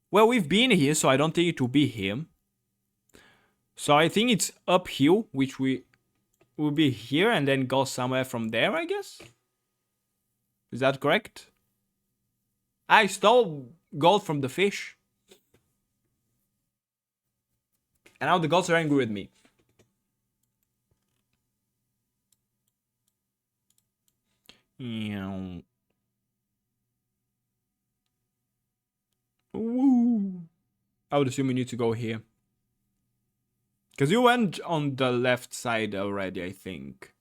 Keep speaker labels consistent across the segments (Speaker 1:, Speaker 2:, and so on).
Speaker 1: Well, we've been here, so I don't think it will be here. So I think it's uphill, which we will be here and then go somewhere from there, I guess. Is that correct? I stole gold from the fish. And now the gods are angry with me. Yeah. Woo. I would assume we need to go here. Because you went on the left side already, I think.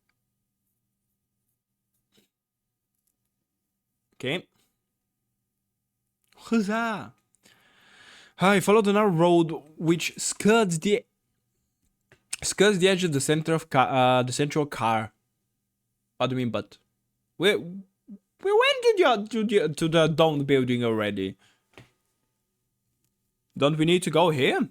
Speaker 1: Okay. Huzzah! I followed the narrow road which skirts the edge of the center of the central car. What do you mean, but? We went to the domed building already. Don't we need to go here?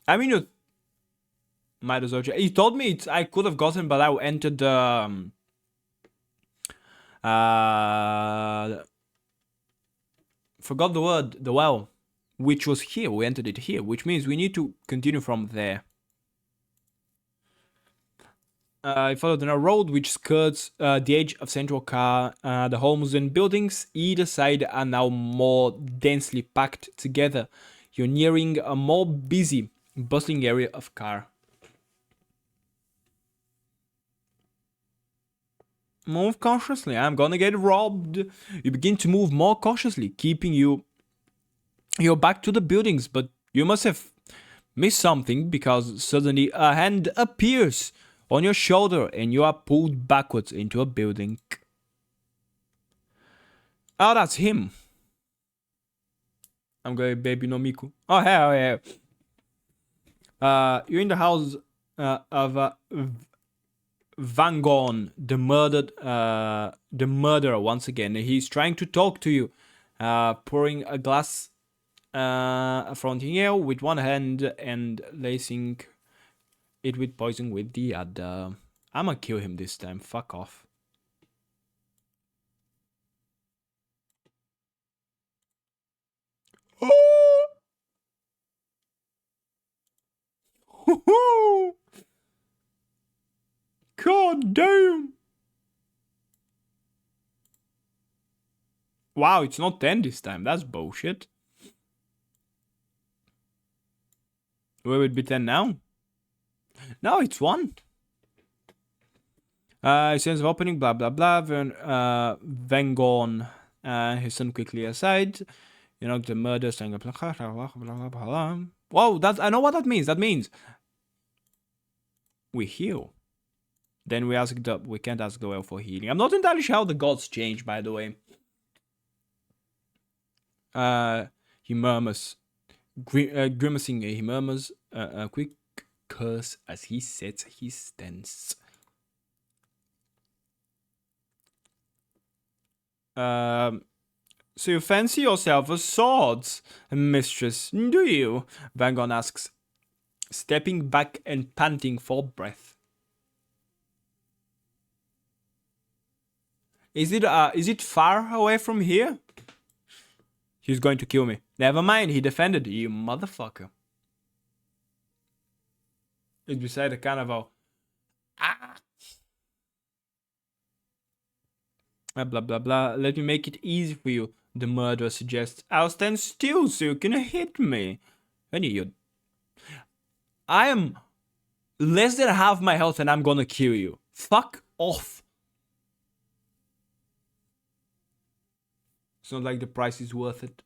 Speaker 1: I mean, you might as well. He told me I could have gotten, but I entered the forgot the word. The well, which was here. We entered it here, which means we need to continue from there. I followed on a road which skirts the edge of central car. The homes and buildings either side are now more densely packed together. You're nearing a more busy, bustling area of car. Move cautiously, I'm gonna get robbed. You begin to move more cautiously, keeping your back to the buildings, but you must have missed something because suddenly a hand appears on your shoulder and you are pulled backwards into a building. Oh, that's him. I'm going, baby no Miku. Oh, hell yeah. You're in the house of Van Gogh, the murderer once again. He's trying to talk to you, pouring a glass from here with one hand and lacing it with poison with the other. I'ma kill him this time. Fuck off. Oh! God damn! Wow, it's not 10 this time. That's bullshit. Will it be 10 now? No, it's 1. Sense of opening, blah blah blah. Van Gogh, his son quickly aside. You know, the murder, saying blah blah blah blah. Whoa, I know what that means. That means we heal. Then we can't ask the well for healing. I'm not entirely sure how the gods change, by the way. He murmurs, grimacing. He murmurs a quick curse as he sets his stance. So you fancy yourself a swords mistress, do you? Van Gogh asks, stepping back and panting for breath. Is it far away from here? He's going to kill me. Never mind, he defended you, motherfucker. It's beside the carnival. Blah blah blah. Let me make it easy for you, the murderer suggests. I'll stand still so you can hit me. Honey, I am less than half my health and I'm gonna kill you. Fuck off. It's not like the price is worth it.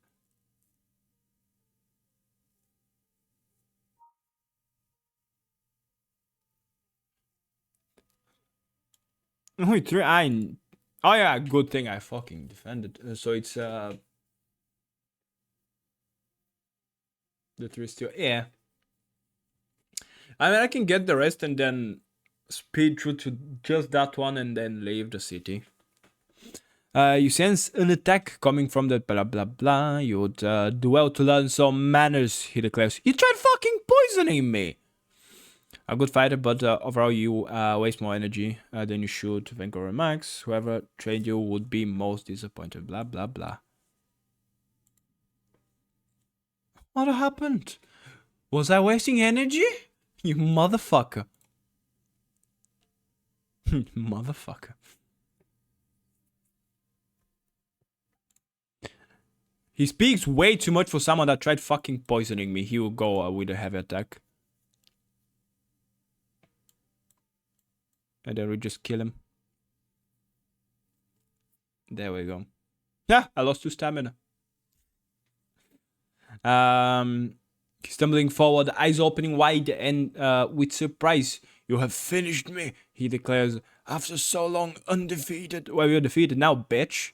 Speaker 1: Wait, oh yeah, good thing I fucking defended. So it's the 3 still, yeah. I mean, I can get the rest and then speed through to just that one and then leave the city. You sense an attack coming from the blah blah blah. You would do well to learn some manners, he declares. You tried fucking poisoning me. A good fighter, but overall you waste more energy than you should. Vancouver Max. Whoever trained you would be most disappointed. Blah blah blah. What happened? Was I wasting energy? You motherfucker. Motherfucker. He speaks way too much for someone that tried fucking poisoning me. He will go with a heavy attack. And then we just kill him. There we go. Yeah, I lost 2 stamina. Stumbling forward, eyes opening wide and with surprise. You have finished me, he declares. After so long, undefeated. Well, you're defeated now, bitch.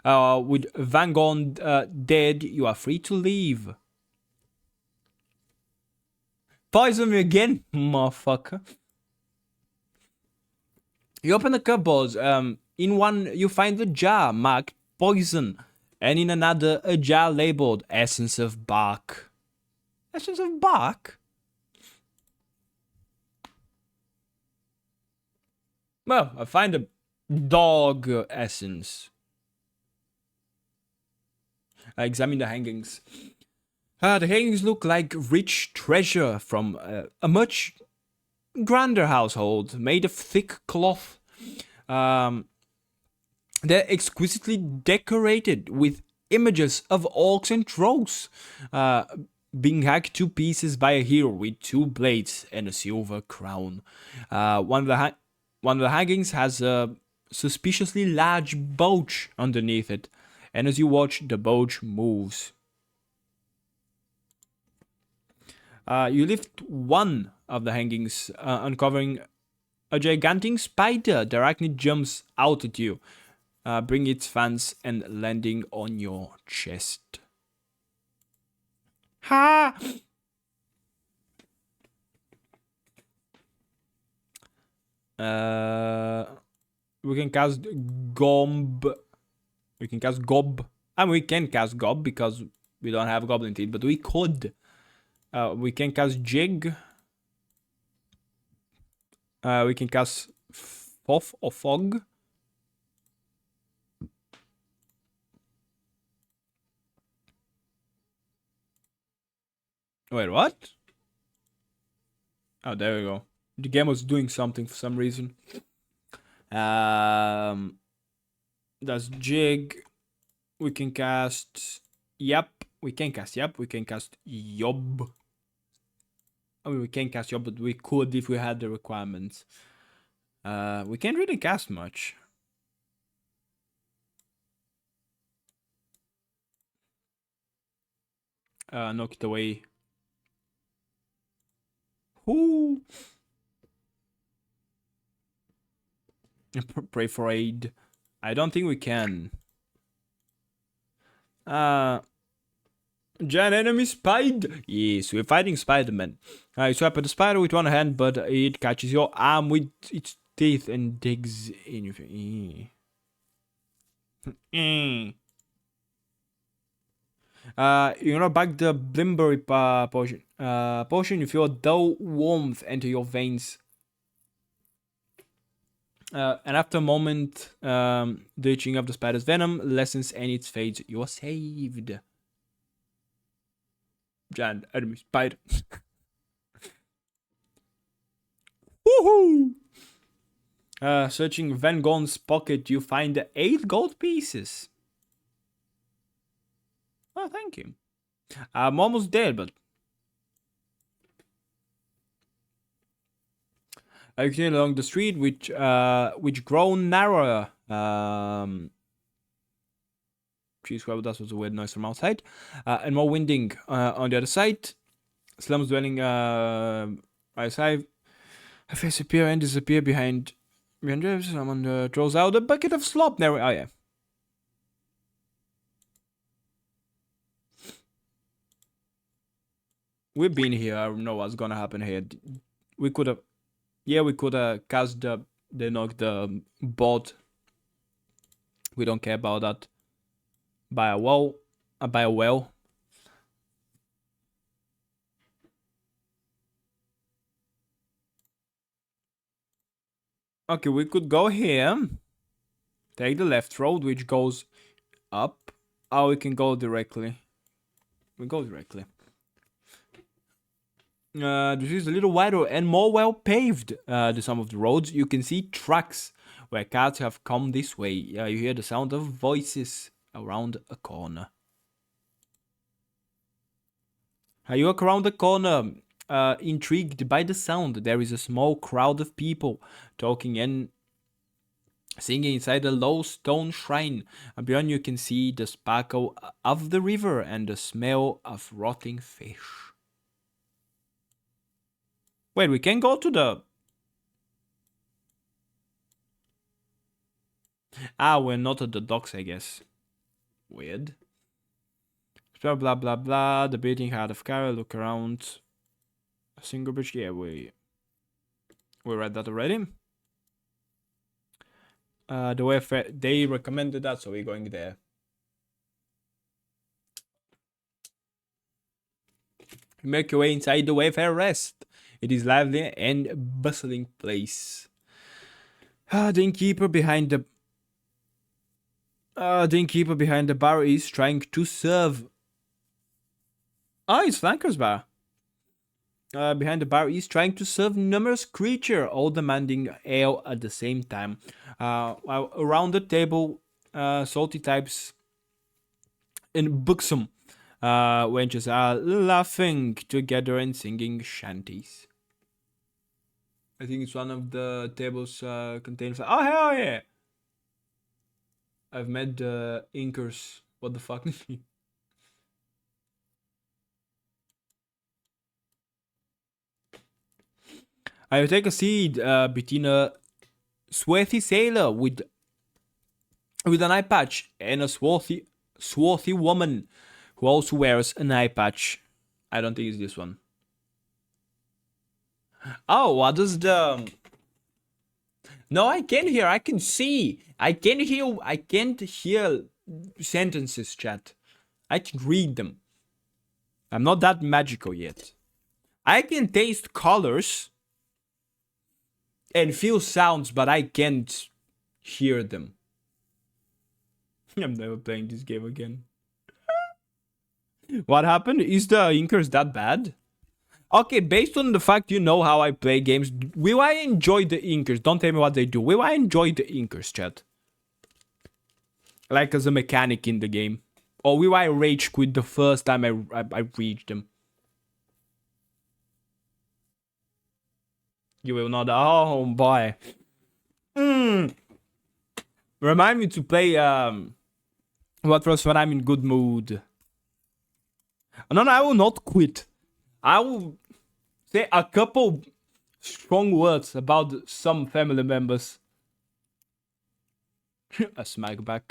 Speaker 1: With Van Gogh dead, you are free to leave. Poison me again, motherfucker. You open the cupboards. In one, you find a jar marked poison, and in another, a jar labeled essence of bark. Essence of bark? Well, I find a dog essence. I examine the hangings. The hangings look like rich treasure from a much grander household, made of thick cloth. They're exquisitely decorated with images of orcs and trolls, being hacked to pieces by a hero with 2 blades and a silver crown. One of the hangings has a suspiciously large bulge underneath it, and as you watch, the bulge moves. You lift one of the hangings, uncovering a gigantic spider. The arachnid jumps out at you, bringing its fans and landing on your chest. Ha! We can cast Gomb. We can cast Gob. I mean, we can cast Gob because we don't have Goblin Teeth, but we could. We can cast Jig. We can cast Foff or Fog. Wait, what? Oh, there we go. The game was doing something for some reason. That's Jig. We can cast Yep. We can cast Yep. We can cast Yob. I mean, we can't cast Yob, but we could if we had the requirements. We can't really cast much. Knock it away. Whoo! Pray for aid. I don't think we can. Giant enemy spider. Yes, we're fighting Spider-Man. You swipe at the spider with one hand, but it catches your arm with its teeth and digs in your face. You know, back the Blimberry potion. You feel a dull warmth enter your veins. And after a moment, the itching of the spider's venom lessens and it fades. You are saved. Giant enemy spider. Woohoo! Searching Van Gogh's pocket, you find 8 gold pieces. Oh, thank you. I'm almost there, but I continue along the street, which grown narrower. Jeez, whoever that was a weird noise from outside. And more winding on the other side. Slums dwelling outside. A face appear and disappear behind someone throws out a bucket of slop. There we are. Oh, yeah. We've been here. I don't know what's gonna happen here. We could have, yeah, we could have cast the knock the board. We don't care about that. By a well. Okay, we could go here. Take the left road, which goes up. Oh, we can go directly. We go directly. This is a little wider and more well paved than some of the roads. You can see tracks where cars have come this way. You hear the sound of voices around a corner. You walk around the corner, intrigued by the sound. There is a small crowd of people talking and singing inside a low stone shrine. Beyond you can see the sparkle of the river and the smell of rotting fish. Wait, we can go to the... we're not at the docks, I guess. Weird. Blah, blah, blah, blah. The beating heart of Kara. Look around. A single bridge. Yeah, we read that already. The welfare... They recommended that, so we're going there. Make your way inside the Wayfarer Rest. It is lively and bustling place. The innkeeper behind the bar is trying to serve. It's Flanker's bar. Behind the bar is trying to serve numerous creatures, all demanding ale at the same time. While around the table, salty types and buxom wenches are laughing together and singing shanties. I think it's one of the tables contains. Oh, hell yeah! I've met the Inkers. What the fuck? I take a seat between a swarthy sailor with an eye patch and a swarthy woman who also wears an eye patch. I don't think it's this one. Oh, what is the... No, I can't hear. I can see. I can't hear sentences, chat. I can read them. I'm not that magical yet. I can taste colors and feel sounds, but I can't hear them. I'm never playing this game again. What happened? Is the Inkers that bad? Okay, based on the fact you know how I play games, will I enjoy the Inkers? Don't tell me what they do. Will I enjoy the Inkers, chat? Like as a mechanic in the game? Or will I rage quit the first time I reach them? You will not. Oh boy. Remind me to play what was when I'm in good mood. No, I will not quit. I will say a couple strong words about some family members. A smackback.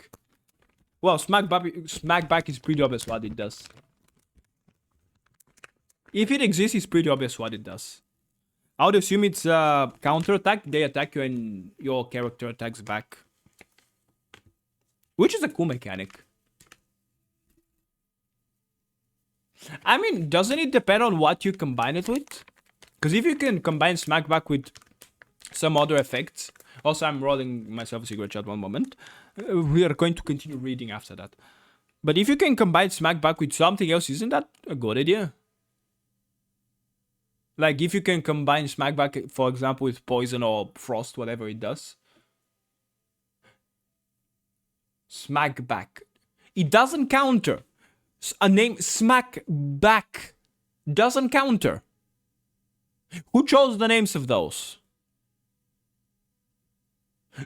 Speaker 1: Well, smackback is pretty obvious what it does. If it exists, it's pretty obvious what it does. I would assume it's a counter attack. They attack you and your character attacks back. Which is a cool mechanic. I mean, doesn't it depend on what you combine it with? Because if you can combine smackback with some other effects... Also, I'm rolling myself a cigarette chat one moment. We are going to continue reading after that. But if you can combine smackback with something else, isn't that a good idea? Like, if you can combine smackback, for example, with poison or frost, whatever it does. Smackback. It doesn't counter. A name, smackback, doesn't counter. Who chose the names of those?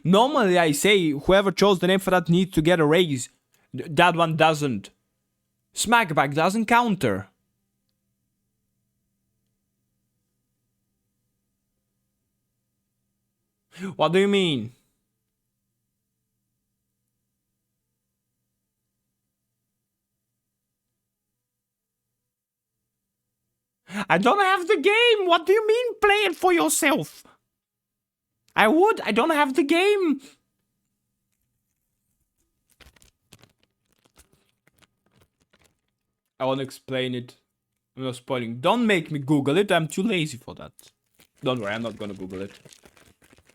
Speaker 1: Normally, I say whoever chose the name for that needs to get a raise. That one doesn't. Smackback doesn't counter. What do you mean? I don't have the game. What do you mean play it for yourself? I would. I don't have the game. I want to explain it. I'm not spoiling. Don't make me Google it. I'm too lazy for that. Don't worry. I'm not going to Google it.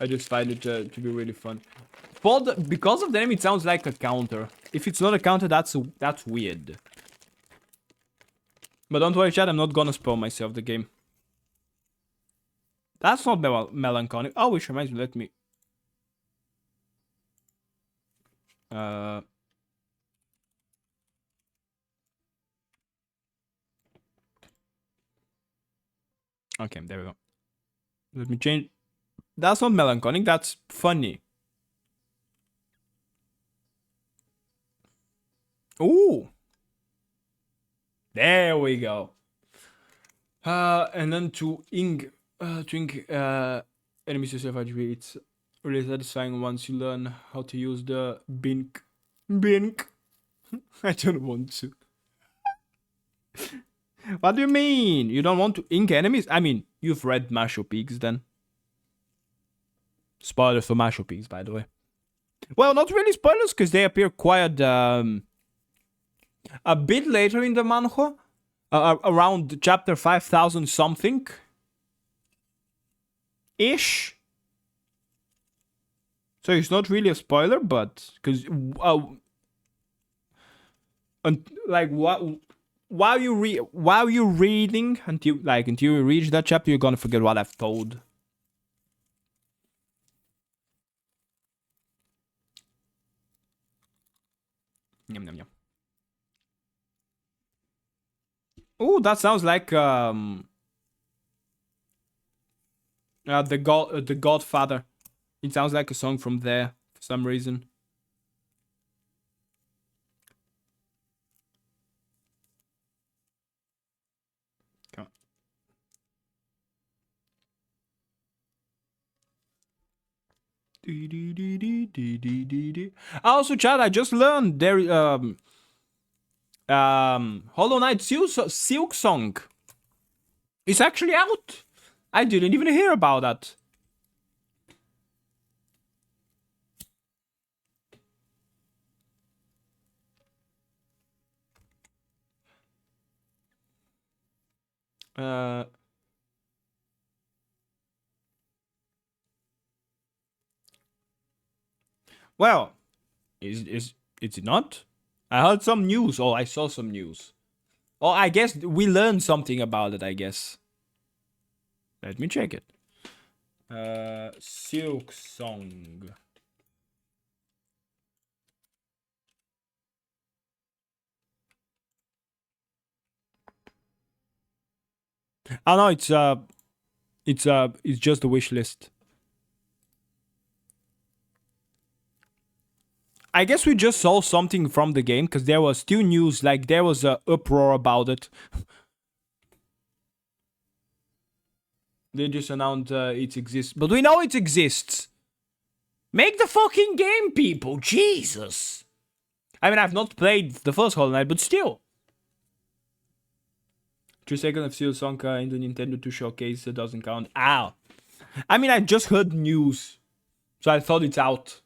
Speaker 1: I just find it to be really fun. Because of the name, it sounds like a counter. If it's not a counter, that's weird. But don't worry, chat. I'm not gonna spoil myself the game. That's not melancholic. Oh, which reminds me. Let me. Okay, there we go. Let me change. That's not melancholic. That's funny. Ooh. There we go. And then to ink enemies yourself RGB. It's really satisfying once you learn how to use the bink. Bink. I don't want to. What do you mean? You don't want to ink enemies? I mean, you've read Marshall Peaks then. Spoilers for Marshall Peaks, by the way. Well, not really spoilers, because they appear quite a bit later in the manhwa. Around chapter 5000 something. Ish. So it's not really a spoiler, but... Because... like, while you're reading, until you reach that chapter, you're gonna forget what I've told. Yum, yum, yum. Oh, that sounds like the Godfather. It sounds like a song from there for some reason. Come on. Also, Chad, I just learned there Hollow Knight Silk Song. It's actually out. I didn't even hear about that. Well, is it not? I heard some news. Oh, I saw some news. Oh, I guess we learned something about it, I guess. Let me check it. Silk Song. Oh no, it's just a wish list. I guess we just saw something from the game, because there was still news, like there was a uproar about it. They just announced it exists, but we know it exists. Make the fucking game, people! Jesus! I mean, I've not played the first Hollow Knight, but still. 2 seconds of Seal Sonka in the Nintendo 2 showcase doesn't count. Ow! I mean, I just heard news, so I thought it's out.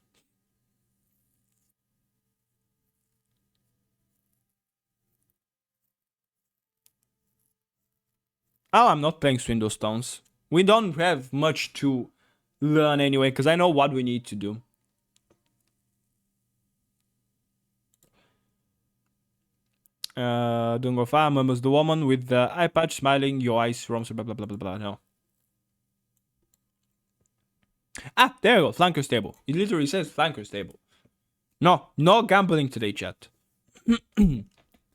Speaker 1: Oh, I'm not playing Swindle Stones. We don't have much to learn anyway, because I know what we need to do. Don't go far, murmurs the woman with the eye patch smiling, your eyes from blah blah blah blah blah. No. Ah, there you go, flanker stable. It literally says flanker stable. No gambling today, chat.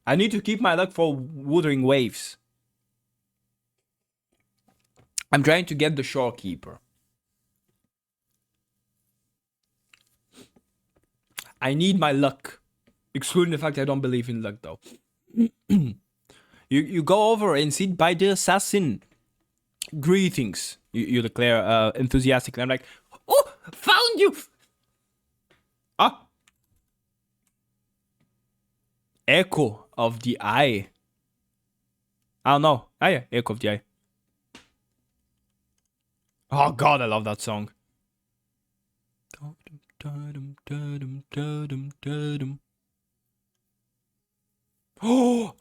Speaker 1: I need to keep my luck for Wuthering Waves. I'm trying to get the Shorekeeper. I need my luck. Excluding the fact I don't believe in luck, though. You go over and sit by the assassin. Greetings, you declare enthusiastically. I'm like, oh, found you! Ah. Echo of the Eye. I don't know. Ah, yeah, Echo of the Eye. Oh god, I love that song. Oh,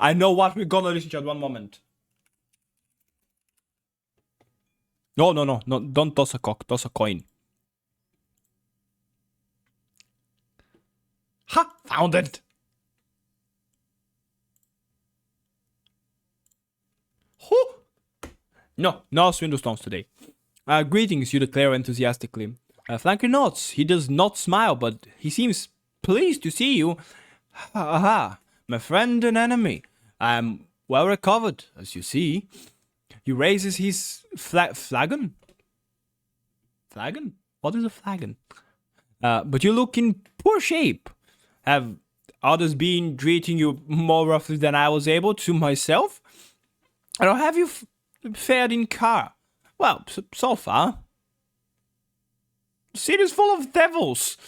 Speaker 1: I know what we're gonna listen to at one moment. No, don't toss a cock, toss a coin. Ha! Found it! Huh. No swindle stones today. Greetings, you declare enthusiastically. Flanker nods. He does not smile, but he seems pleased to see you. Aha, my friend and enemy. I am well recovered, as you see. He raises his flagon? Flagon? What is a flagon? But you look in poor shape. Have others been treating you more roughly than I was able to myself? Or have you fared in car? Well, so far. The city's full of devils.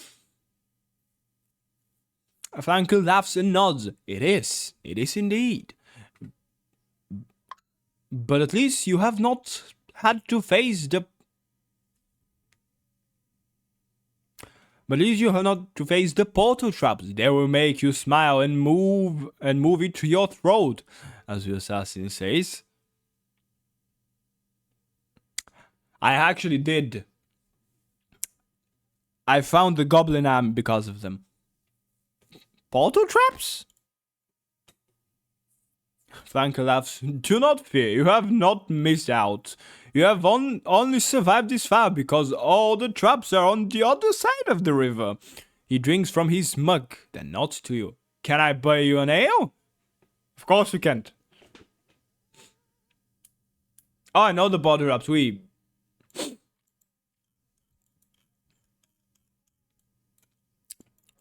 Speaker 1: Flanker laughs and nods. It is indeed. But at least you have not had to face the... But at least you have not to face the portal traps. They will make you smile and move it to your throat, as the assassin says. I actually did. I found the goblin arm because of them. Portal traps? Flanker laughs. Do not fear, you have not missed out. You have only survived this far because all the traps are on the other side of the river. He drinks from his mug, then nods to you. Can I buy you an ale? Of course you can't. Oh, I know the border traps.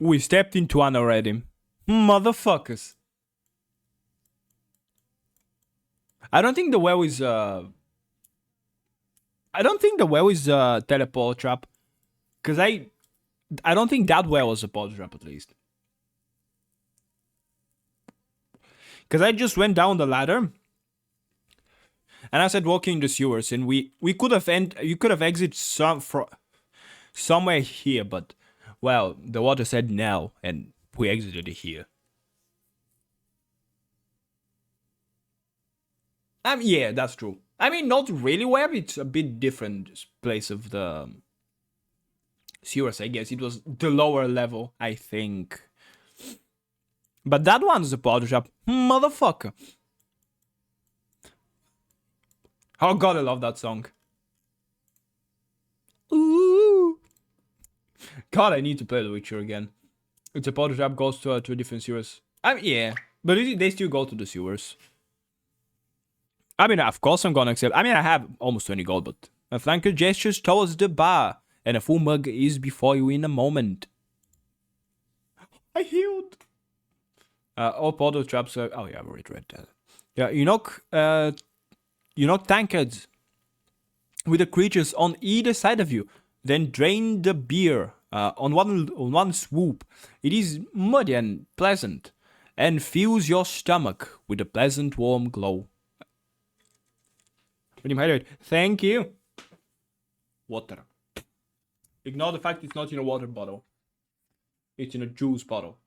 Speaker 1: We stepped into one already. Motherfuckers. I don't think the well is teleport trap. Cause I don't think that well was a portal trap at least. Cause I just went down the ladder. And I started walking in the sewers, and we could have you could have exited somewhere here, but well, the water said no, and we exited here. Yeah, that's true. I mean, not really where, it's a bit different place of the sewers, I guess. It was the lower level, I think. But that one's a portal trap. Motherfucker. Oh god, I love that song. Ooh. God, I need to play The Witcher again. It's a portal trap, goes to a different sewers. Yeah, but they still go to the sewers. I mean, of course I'm gonna accept. I mean, I have almost 20 gold, but a flanker gestures towards the bar, and a full mug is before you in a moment. I healed. All portal traps are... Oh yeah, I've already read that. Yeah, you knock tankards with the creatures on either side of you, then drain the beer on one swoop. It is muddy and pleasant, and fills your stomach with a pleasant warm glow. Thank you. Water. Ignore the fact it's not in a water bottle. It's in a juice bottle.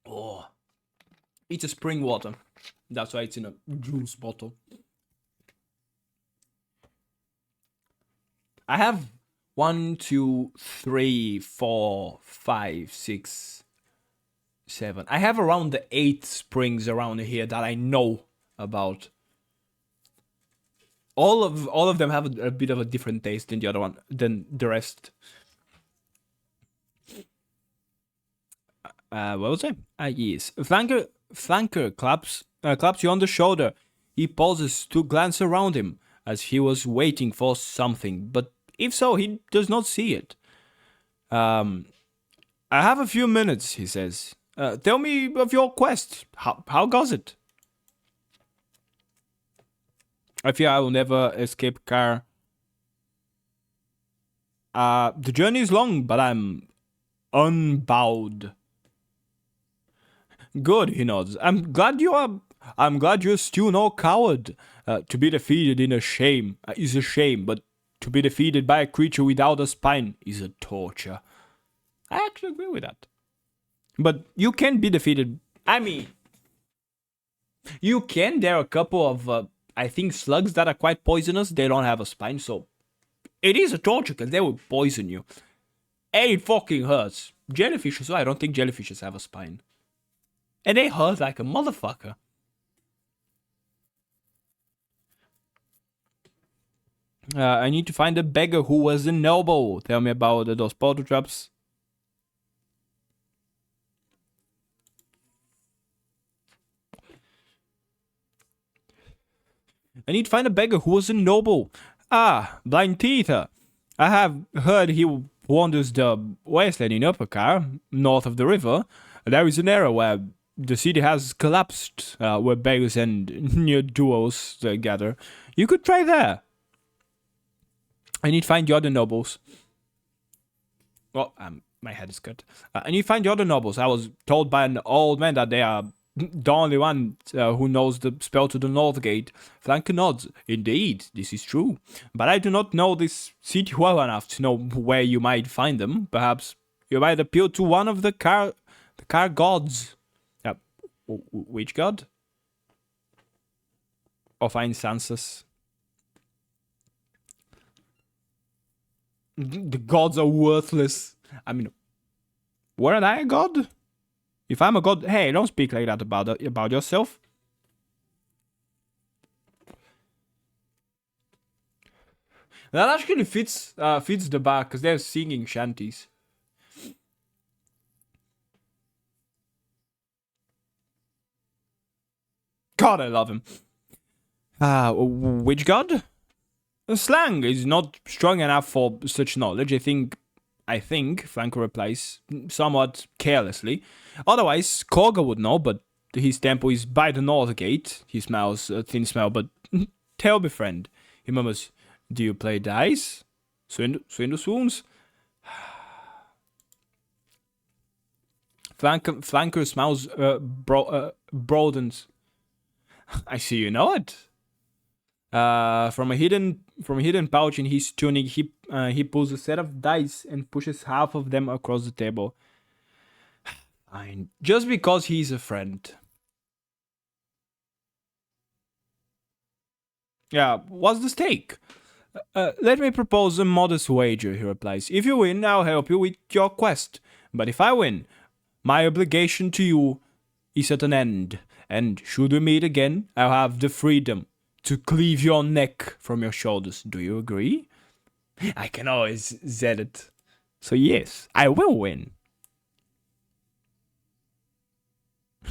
Speaker 1: Oh. It's a spring water. That's why it's in a juice bottle. I have 1, 2, 3, 4, 5, 6, 7. I have around the 8 springs around here that I know about. All of them have a bit of a different taste than the other one, than the rest. What was it? Yes. Flanker claps you on the shoulder. He pauses to glance around him, as he was waiting for something, but if so, he does not see it. I have a few minutes, he says. Tell me of your quest. How goes it? I fear I will never escape car. The journey is long, but I'm unbowed. Good, he nods. I'm glad you're still no coward. To be defeated is a shame, but to be defeated by a creature without a spine is a torture. I actually agree with that. But you can be defeated. I mean, you can. There are a couple of, I think, slugs that are quite poisonous. They don't have a spine, so It is a torture because they will poison you. And it fucking hurts. Jellyfishes, well, I don't think jellyfishes have a spine. And they hurt like a motherfucker. I need to find a beggar who was a noble. Tell me about those portal traps. I need to find a beggar who was a noble. Ah, Blind Teeth. I have heard he wanders the wasteland in Uppercar, north of the river. There is an area where the city has collapsed, where beggars and near duos gather. You could try there. I need to find the other nobles. Well, my head is cut. I need to find the other nobles. I was told by an old man that they are the only one who knows the spell to the North Gate. Flanker nods. Indeed, this is true. But I do not know this city well enough to know where you might find them. Perhaps you might appeal to one of the car gods. Which god? Or find Sansa's. The gods are worthless. I mean, weren't I a god? If I'm a god, hey, don't speak like that about yourself. That actually fits the bar because they're singing shanties. God, I love him. Which god? Slang is not strong enough for such knowledge. I think, Flanker replies, somewhat carelessly. Otherwise, Korga would know, but his temple is by the North Gate. He smells a thin smell, but tell me, friend. He murmurs, do you play dice? Swindle swoons? Flanker smells broadens. I see you know it. From a hidden pouch in his tunic, he pulls a set of dice and pushes half of them across the table. Fine, just because he's a friend. Yeah, what's the stake? Let me propose a modest wager, he replies. If you win, I'll help you with your quest. But if I win, my obligation to you is at an end. And should we meet again, I'll have the freedom to cleave your neck from your shoulders. Do you agree? I can always zed it. So yes, I will win.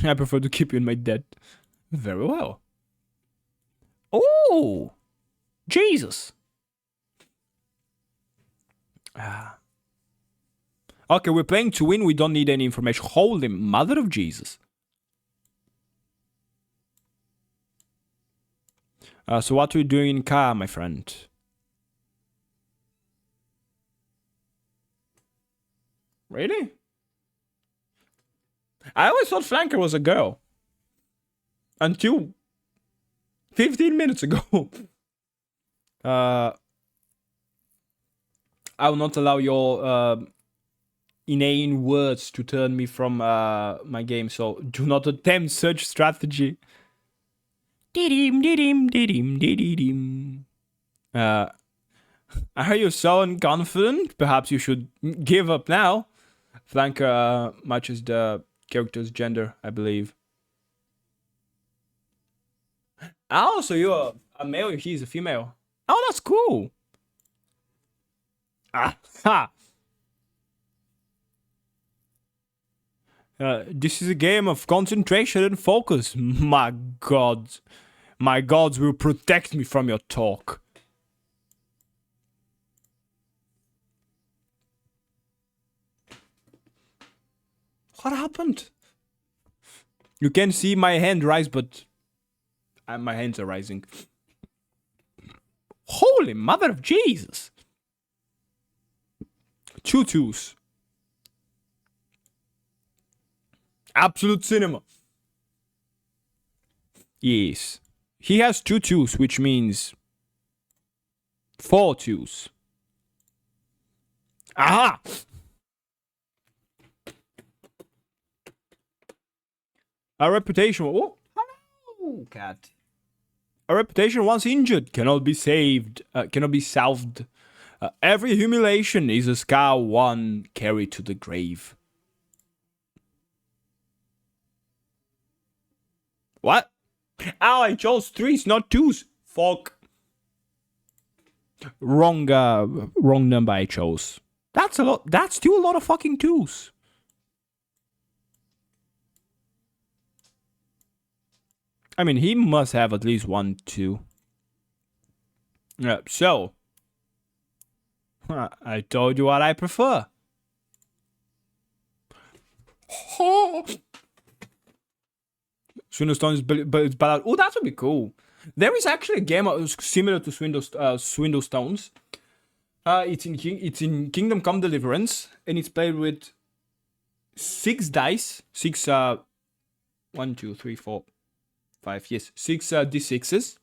Speaker 1: I prefer to keep you in my debt. Very well. Oh! Jesus! Okay, we're playing to win. We don't need any information. Holy mother of Jesus. So what are you doing in car, my friend? Really? I always thought Flanker was a girl. Until 15 minutes ago. I will not allow your inane words to turn me from my game, so do not attempt such strategy. Are you so unconfident? Perhaps you should give up now. Flanker matches the character's gender, I believe. Oh, so you're a male, he's a female. Oh, that's cool. Ha! This is a game of concentration and focus. My gods will protect me from your talk. What happened? You can see my hand rise, but my hands are rising. Holy mother of Jesus! 2 2s. Absolute cinema. Yes. He has 2 2s, which means 4 2s. Aha! A reputation. Oh, hello, cat. A reputation once injured cannot be saved. Cannot be salved. Every humiliation is a scar one carried to the grave. What? Oh, I chose threes, not twos. Fuck. Wrong number I chose. That's a lot. That's still a lot of fucking twos. I mean, he must have at least 1, 2. So, I told you what I prefer. Swindlestone's ballad. Oh, that would be cool. There is actually a game similar to Swindlestones. It's in Kingdom Come Deliverance, and it's played with 6 dice. 6 1, 2, 3, 4, 5. Yes, 6 d6s.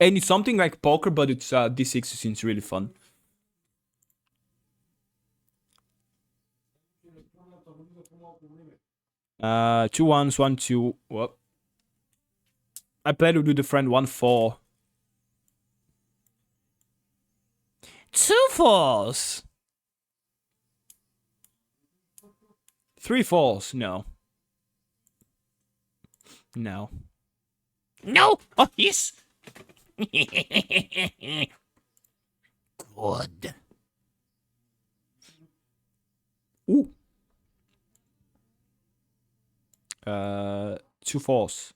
Speaker 1: And it's something like poker, but it's d6s since really fun. Two ones, 1, 2. What? I played with a friend 1, 4. 2 4s. 3 4s. No. No.
Speaker 2: No. Oh, yes. Good.
Speaker 1: Ooh. 2 4s.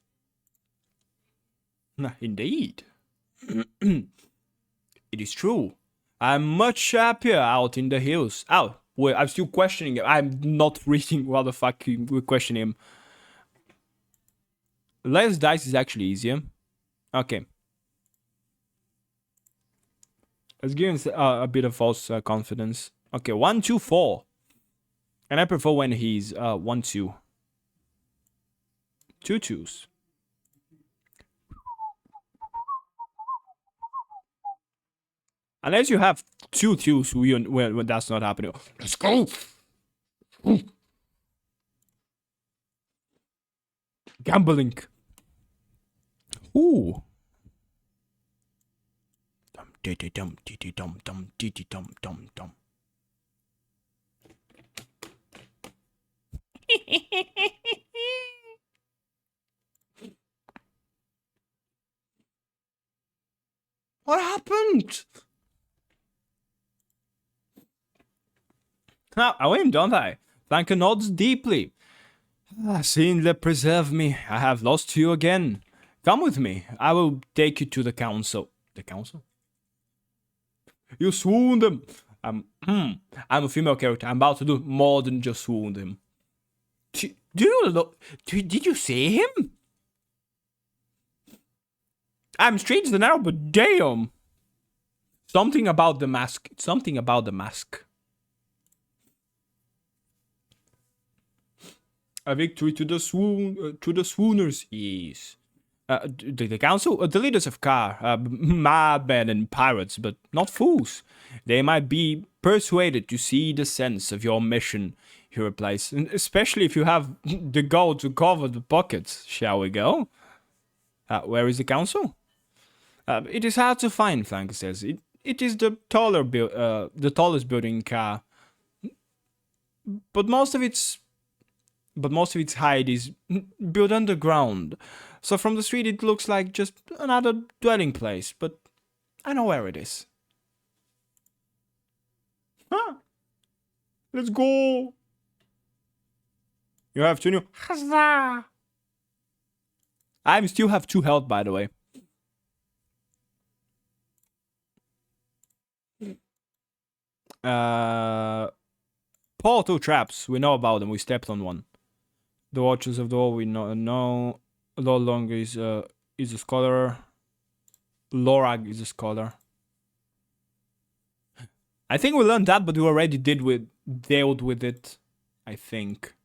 Speaker 1: Indeed. It is true. I'm much happier out in the hills. Oh, wait, I'm still questioning him. I'm not reading what the fuck we question him. Less dice is actually easier. Okay. Let's give him a bit of false confidence. Okay, 1, 2, 4. And I prefer when he's 1, 2. 2 2s. Unless you have 2 2s when that's not happening.
Speaker 2: Let's go.
Speaker 1: Gambling. Ooh. Dum diddy dum diddy dum dum diddy dum dum dum. What happened? Now, I win, don't I? Thank the nods deeply. Sin, preserve me. I have lost you again. Come with me. I will take you to the council. The council? You swooned him. I'm a female character. I'm about to do more than just swoon him. Did you see him? I'm strange than now, but damn. Something about the mask. Something about the mask. A victory to the swooners. Yes. The council, the leaders of Kar, madmen and pirates, but not fools. They might be persuaded to see the sense of your mission, he replies, and especially if you have the gold to cover the pockets. Shall we go? Where is the council? It is hard to find, Flank says. It is the tallest building in Kar, but most of its height is built underground. So from the street it looks like just another dwelling place, but I know where it is. Huh. Let's go. You have 2 new. Huzzah! I still have 2 health, by the way. Portal traps. We know about them. We stepped on one. The Watchers of the Wall, we know. Lord Long is a scholar. Lorag is a scholar. I think we learned that, but we already dealt with it. I think.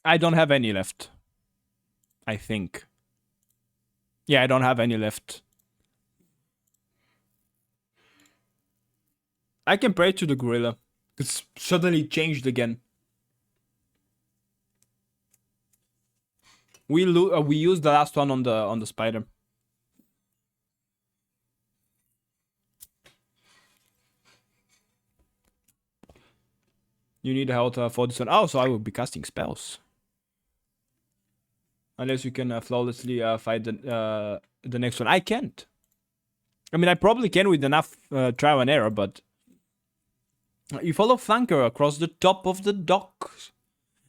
Speaker 1: I don't have any left. I think. Yeah, I don't have any left. I can pray to the gorilla. It's suddenly changed again. We used the last one on the spider. You need health for this one. Oh, so I will be casting spells. Unless you can flawlessly fight the next one. I can't. I mean, I probably can with enough trial and error, but you follow Flanker across the top of the docks.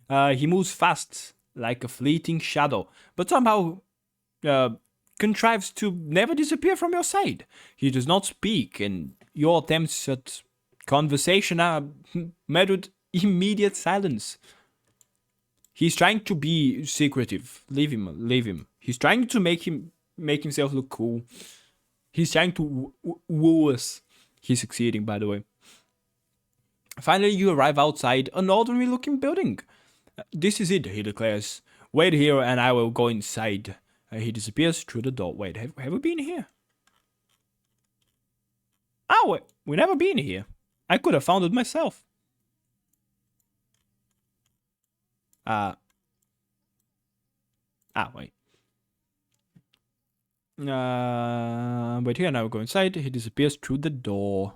Speaker 1: He moves fast, like a fleeting shadow, but somehow contrives to never disappear from your side. He does not speak, and your attempts at conversation are met with immediate silence. He's trying to be secretive. Leave him. Leave him. He's trying to make himself look cool. He's trying to woo us. He's succeeding, by the way. Finally, you arrive outside an ordinary-looking building. This is it, he declares. Wait here and I will go inside. He disappears through the door. Wait, have we been here? Oh, wait, we never been here. I could have found it myself. Wait. Wait here, now we go inside. He disappears through the door.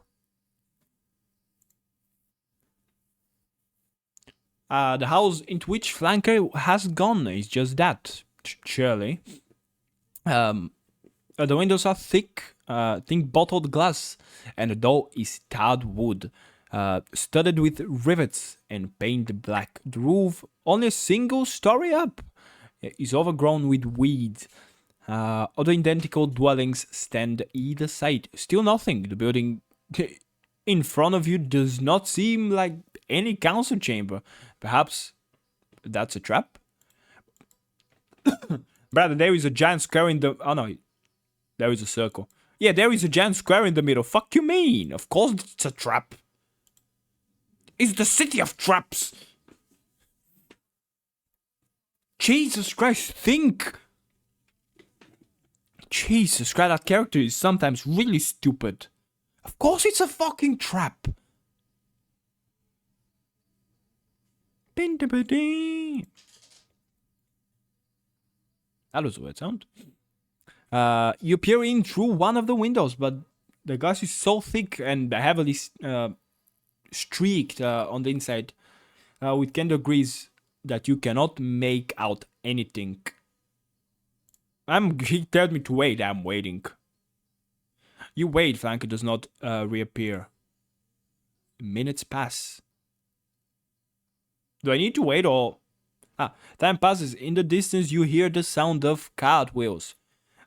Speaker 1: The house into which Flanker has gone is just that, surely. The windows are thick bottled glass, and the door is tarred wood, studded with rivets and painted black. The roof, only a single story up, is overgrown with weeds. Other identical dwellings stand either side. Still nothing. The building in front of you does not seem like any council chamber. Perhaps that's a trap? Brother, there is a giant square in the... Oh no, there is a circle. Yeah, there is a giant square in the middle. Fuck you mean? Of course it's a trap. It's the city of traps. Jesus Christ, think. Jesus Christ, that character is sometimes really stupid. Of course it's a fucking trap. That was a weird sound. You peer in through one of the windows, but the glass is so thick and heavily streaked on the inside with candle grease that you cannot make out anything. He told me to wait. I'm waiting. You wait. Flanker does not reappear. Minutes pass. Do I need to wait or... time passes. In the distance, you hear the sound of cartwheels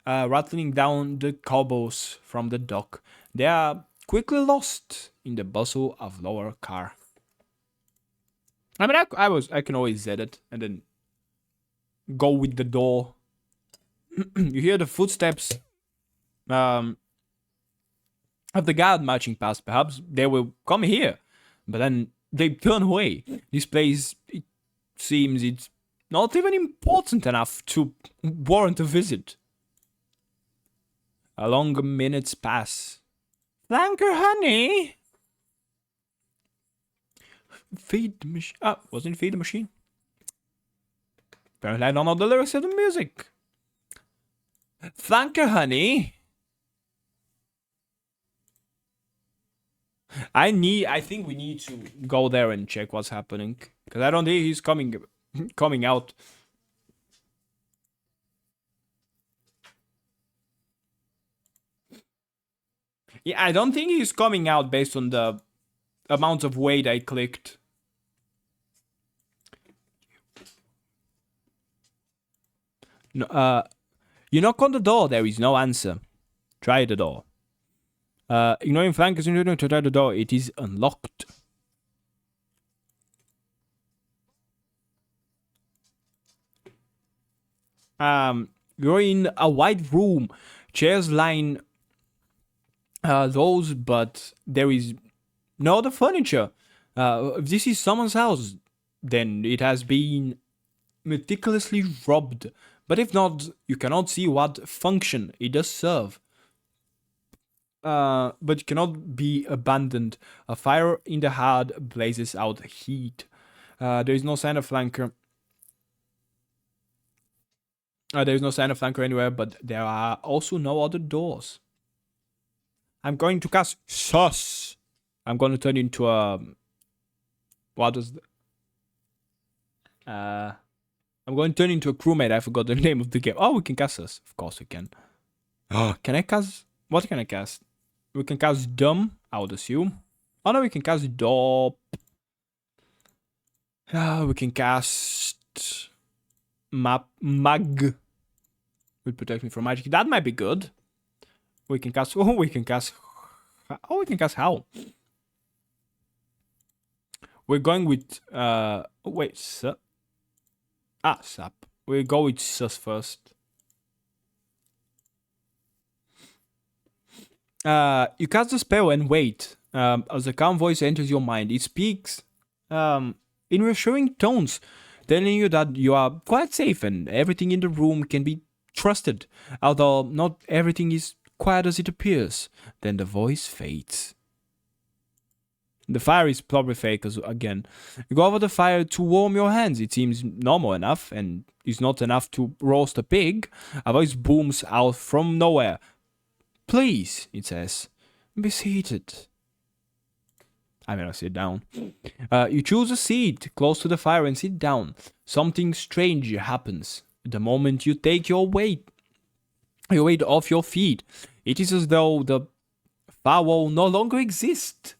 Speaker 1: rattling down the cobbles from the dock. They are quickly lost in the bustle of lower car. I mean, I can always Z it and then go with the door. You hear the footsteps of the guard marching past. Perhaps they will come here, but then they turn away. This place, it seems it's not even important enough to warrant a visit. A long minutes pass. Flanker, honey! Feed the machine. Wasn't feed the machine? Apparently I don't know the lyrics of the music. Flanker, honey! I think we need to go there and check what's happening. Because I don't think he's coming out. Yeah, I don't think he's coming out based on the amount of weight I clicked. No, you knock on the door, there is no answer. Try the door. Ignoring Flanker's instruction to try the door, it is unlocked. You're in a wide room. Chairs line those, but there is no other furniture. If this is someone's house, then it has been meticulously robbed. But if not, you cannot see what function it does serve. But it cannot be abandoned. A fire in the hearth blazes out heat. There is no sign of Flanker. There is no sign of Flanker anywhere, but there are also no other doors. I'm going to cast Sus. I'm going to turn into a What does... I'm going to turn into a crewmate. I forgot the name of the game. Oh, we can cast us. Of course we can. Can I cast... What can I cast? We can cast Dumb, I would assume. Oh no, we can cast Dope. We can cast... Mag. Will protect me from magic. That might be good. We can cast... Oh, we can cast... Oh, we can cast Howl. We're going with... wait, Sap. Sap. We'll go with Sus first. You cast the spell and wait. As a calm voice enters your mind, it speaks in reassuring tones, telling you that you are quite safe and everything in the room can be trusted, although not everything is quite as it appears. Then the voice fades. The fire is probably fake again. You go over the fire to warm your hands. It seems normal enough and is not enough to roast a pig. A voice booms out from nowhere. Please, it says, be seated. I'm gonna sit down. You choose a seat close to the fire and sit down. Something strange happens. The moment you take your weight off your feet, it is as though the far wall no longer exists.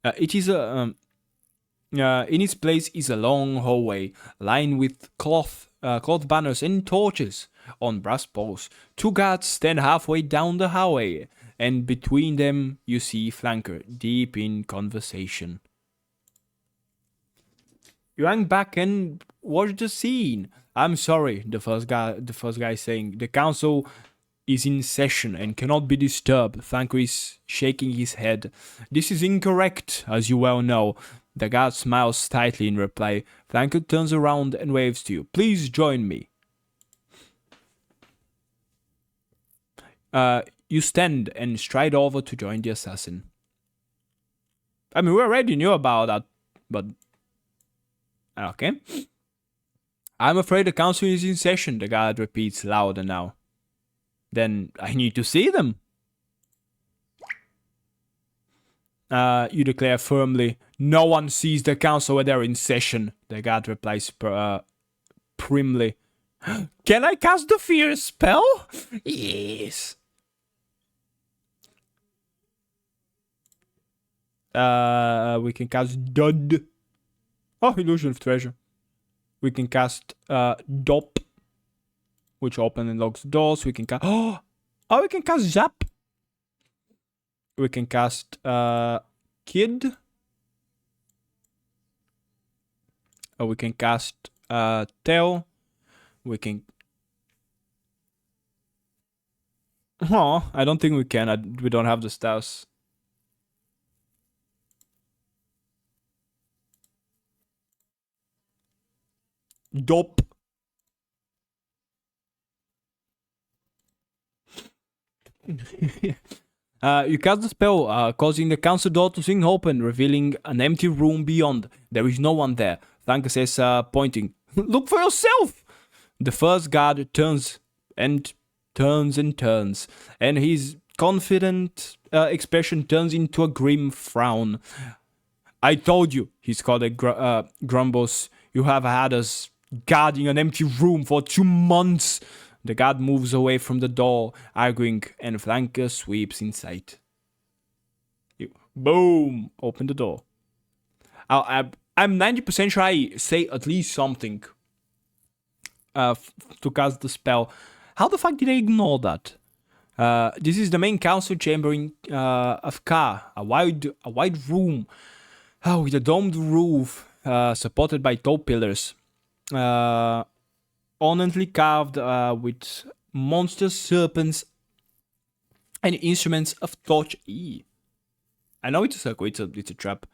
Speaker 1: In its place is a long hallway lined with cloth banners and torches on brass poles. Two guards stand halfway down the hallway, and between them you see Flanker deep in conversation. You hang back and watch the scene. I'm sorry, the first guy is saying. The council is in session and cannot be disturbed. Flanker is shaking his head. This is incorrect, as you well know. The guard smiles slightly in reply. Flanker turns around and waves to you. Please join me. You stand and stride over to join the assassin. I mean, we already knew about that, but... Okay. I'm afraid the council is in session, the guard repeats louder now. Then I need to see them. You declare firmly, no one sees the council when they're in session. The guard replies primly. Can I cast the fear spell?
Speaker 2: Yes.
Speaker 1: We can cast Dud. Oh, Illusion of Treasure. We can cast Dop, which open and locks doors. We can cast... Oh, we can cast Zap. We can cast Kid. We can cast Tail. We can... Oh, I don't think we can. We don't have the stars. Dop. You cast the spell, causing the council door to swing open, revealing an empty room beyond. There is no one there. Flanker says, pointing. Look for yourself! The first guard turns and turns and turns, and his confident expression turns into a grim frown. I told you, he scolded grumbles. You have had us guarding an empty room for 2 months. The guard moves away from the door, arguing, and Flanker sweeps inside. Boom! Open the door. I'm 90% sure I say at least something to cast the spell. How the fuck did I ignore that? This is the main council chamber of Ka, a wide room with a domed roof supported by tall pillars. Ornately carved with monster serpents and instruments of torture. I know it's a circle, it's a trap.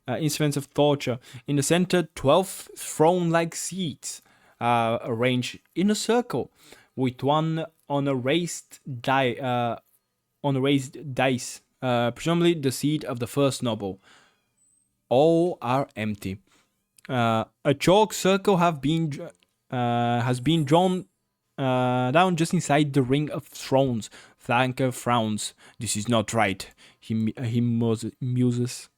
Speaker 1: Instruments of torture. In the center, 12 throne-like seats arranged in a circle, with one on a raised dice, presumably the seat of the first noble. All are empty. A chalk circle has been drawn down just inside the ring of thrones. Flanker frowns. This is not right. He muses.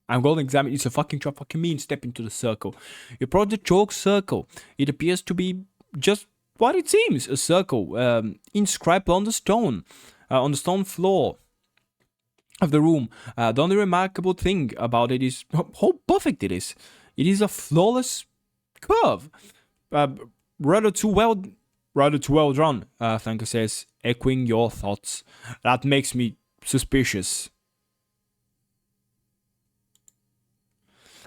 Speaker 1: I'm going to examine. It's a fucking trap. Fucking mean. Step into the circle. You approach the chalk circle. It appears to be just what it seems, a circle inscribed on the stone floor of the room. The only remarkable thing about it is how perfect it is. It is a flawless curve. Uh, rather too well drawn, Flanker says, echoing your thoughts. That makes me suspicious.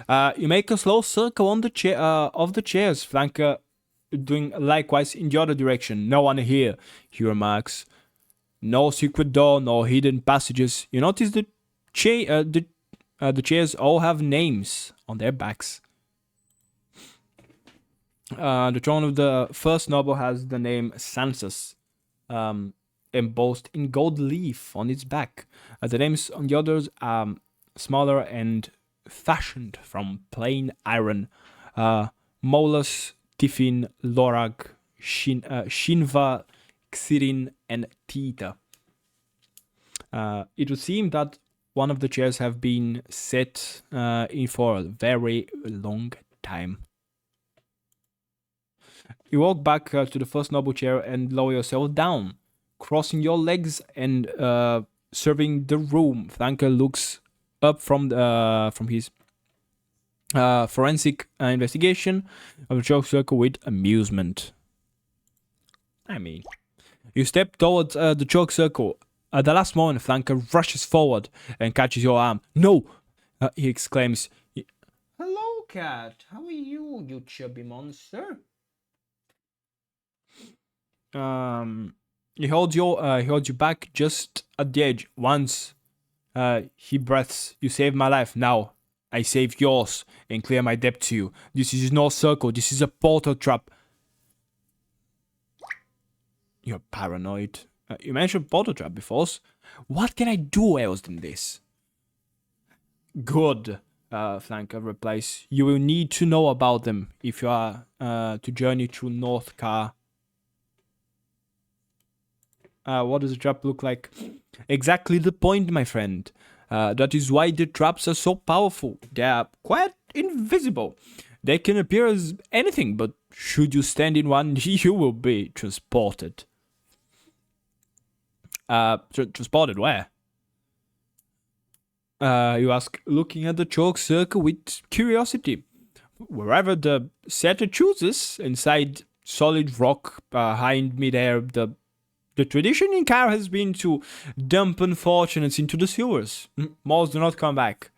Speaker 1: You make a slow circle on the chair of the chairs, Flanker doing likewise in the other direction. No one here, he remarks. No secret door, no hidden passages. You notice the chairs all have names on their backs. The throne of the first noble has the name Sansus, embossed in gold leaf on its back. The names on the others are smaller and fashioned from plain iron. Molus, Tiffin, Lorag, Shinva, Xirin, and Tita. It would seem that one of the chairs have been set in for a very long time. You walk back to the first noble chair and lower yourself down, crossing your legs and serving the room. Flanker looks up from his forensic investigation of the chalk circle with amusement. I mean, you step towards the chalk circle. At the last moment, Flanker rushes forward and catches your arm. No! He exclaims.
Speaker 2: Hello, cat. How are you, you chubby monster?
Speaker 1: He holds you back just at the edge. Once he breaths, you saved my life. Now I save yours and clear my debt to you. This is no circle. This is a portal trap. You're paranoid. You mentioned portal trap before. What can I do else than this? Good. Flanker replies. You will need to know about them if you are to journey through North Car. What does the trap look like? Exactly the point, my friend. That is why the traps are so powerful. They are quite invisible. They can appear as anything, but should you stand in one, you will be transported. Transported where? You ask, looking at the chalk circle with curiosity. Wherever the setter chooses, inside solid rock behind midair, the tradition in Car has been to dump unfortunates into the sewers. Most do not come back.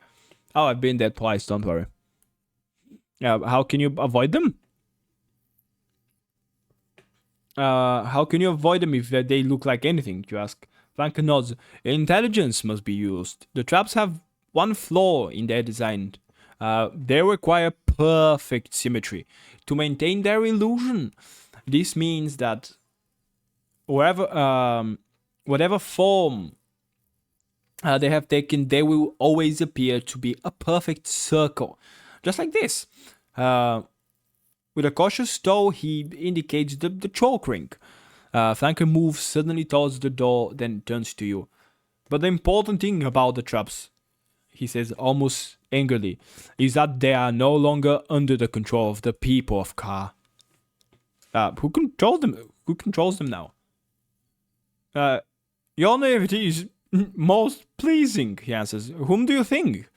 Speaker 1: Oh, I've been there twice, don't worry. How can you avoid them? How can you avoid them if they look like anything, you ask? Flanker nods. Intelligence must be used. The traps have one flaw in their design. They require perfect symmetry to maintain their illusion. This means that whatever form they have taken, they will always appear to be a perfect circle. Just like this. With a cautious toe, he indicates the chalk ring. Flanker moves suddenly towards the door, then turns to you. But the important thing about the traps, he says almost angrily, is that they are no longer under the control of the people of Ka. Who controls them? Who controls them now? Your naivety is most pleasing, he answers. Whom do you think?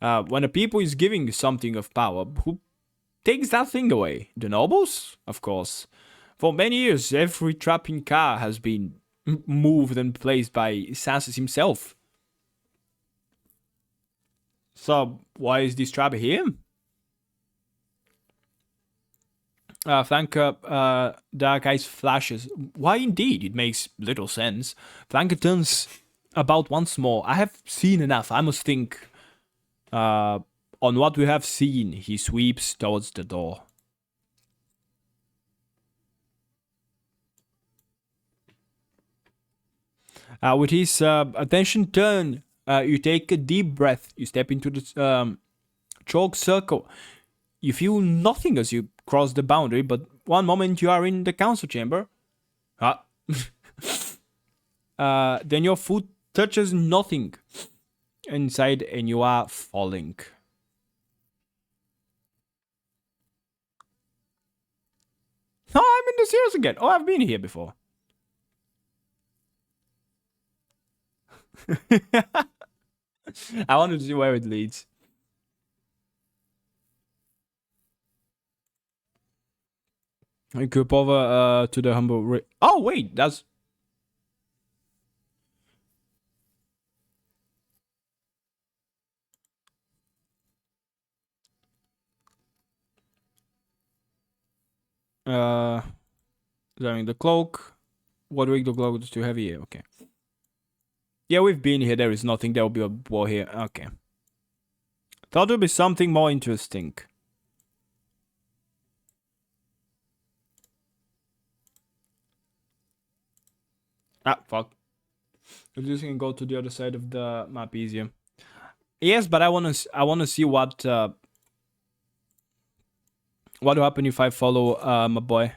Speaker 1: When a people is giving something of power, who takes that thing away? The nobles? Of course. For many years, every trap in Ka has been moved and placed by Sansus himself. So, why is this trap here? Flanker, dark eyes flashes. Why indeed? It makes little sense. Flanker turns about once more. I have seen enough. I must think. On what we have seen, he sweeps towards the door. With his attention turned, you take a deep breath. You step into the chalk circle. You feel nothing as you cross the boundary, but one moment you are in the council chamber. Then your foot touches nothing. inside and you are falling. Oh, I'm in the sewers again. Oh, I've been here before. I wanted to see where it leads. I could over to the humble. Oh wait, that's. Wearing the cloak. What week the cloak is too heavy? Okay. Yeah, we've been here. There is nothing. There will be a wall here. Okay. Thought there would be something more interesting. Ah, fuck. At least we can go to the other side of the map easier. Yes, but I wanna see what will happen if I follow my boy.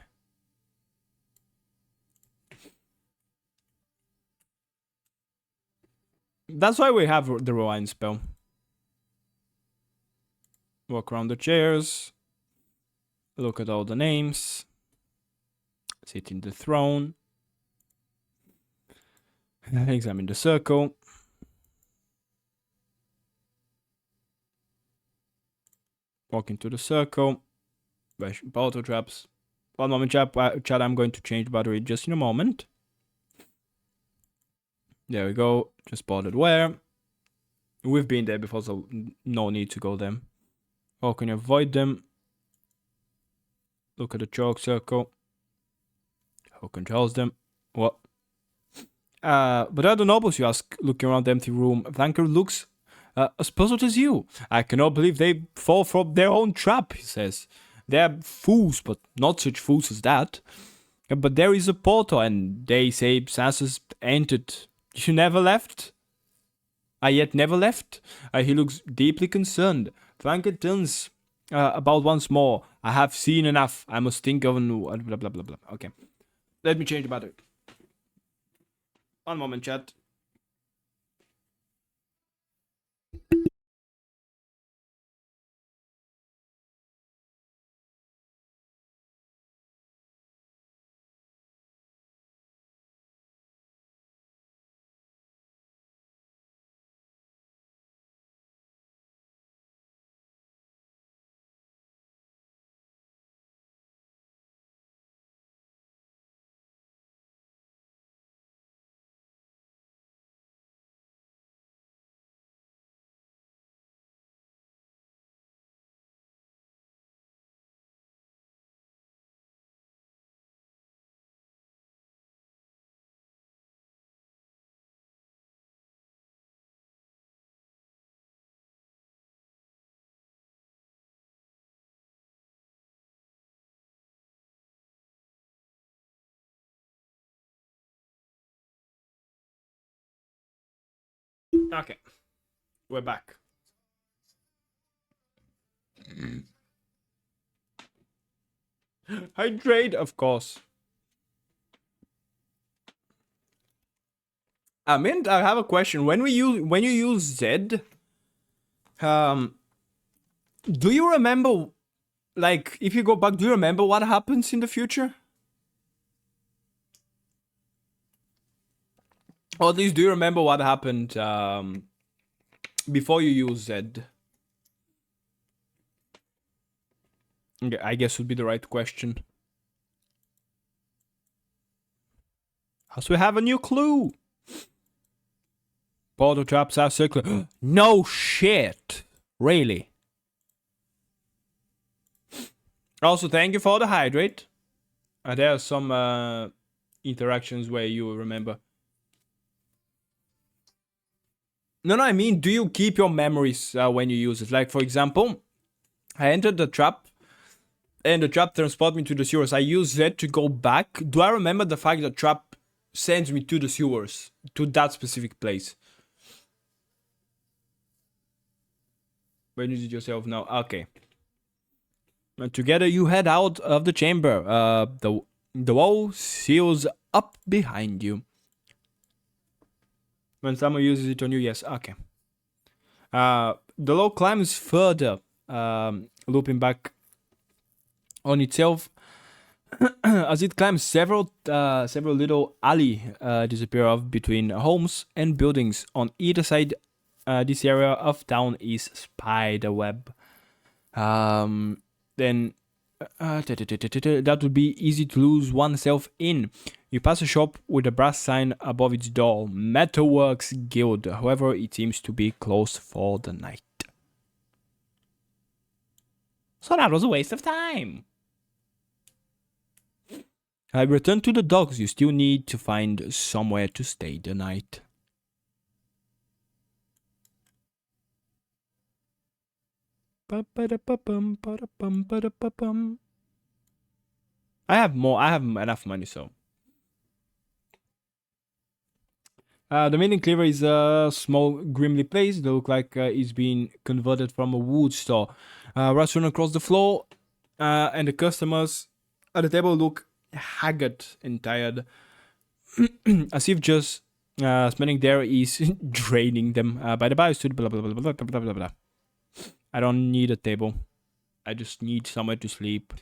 Speaker 1: That's why we have the rewind spell. Walk around the chairs. Look at all the names. Sit in the throne. Examine the circle. Walk into the circle. Bash auto traps. One moment, chat. I'm going to change battery just in a moment. There we go. Just spotted where. We've been there before, so no need to go there. How can you avoid them? Look at the chalk circle. Who controls them? What? But are the nobles, you ask, looking around the empty room. Vanker looks as puzzled as you. I cannot believe they fall from their own trap, he says. They're fools, but not such fools as that. But there is a portal, and they say Sansa's entered. You never left? I yet never left? He looks deeply concerned. Vanker turns about once more. I have seen enough. I must think of blah blah blah blah blah. Okay. Let me change the battery. One moment, chat. Okay. We're back. Hydrate, of course. I mean, I have a question. When you use Z, do you remember, like, if you go back, do you remember what happens in the future? Or at least, do you remember what happened before you use Z? Okay, I guess would be the right question. So we have a new clue. Portal traps are circular. No shit. Really? Also, thank you for the hydrate. There are some interactions where you remember. No, I mean, do you keep your memories when you use it? Like, for example, I entered the trap, and the trap transported me to the sewers. I use that to go back. Do I remember the fact that trap sends me to the sewers, to that specific place? Where did yourself now? Okay. And together you head out of the chamber. The wall seals up behind you. When someone uses it on you, yes. Okay. The log climbs further, looping back on itself. As it climbs, several little alley disappear off between homes and buildings on either side. This area of town is spiderweb. Then that would be easy to lose oneself in. You pass a shop with a brass sign above its door, Metalworks Guild. However, it seems to be closed for the night. So that was a waste of time. I return to the docks. You still need to find somewhere to stay the night. I have enough money, so. The main cleaver is a small, grimly place that looks like it's been converted from a wood store. Rats run across the floor, and the customers at the table look haggard and tired, as if just spending there is draining them. By the by, I stood blah blah blah blah blah blah blah. I don't need a table. I just need somewhere to sleep.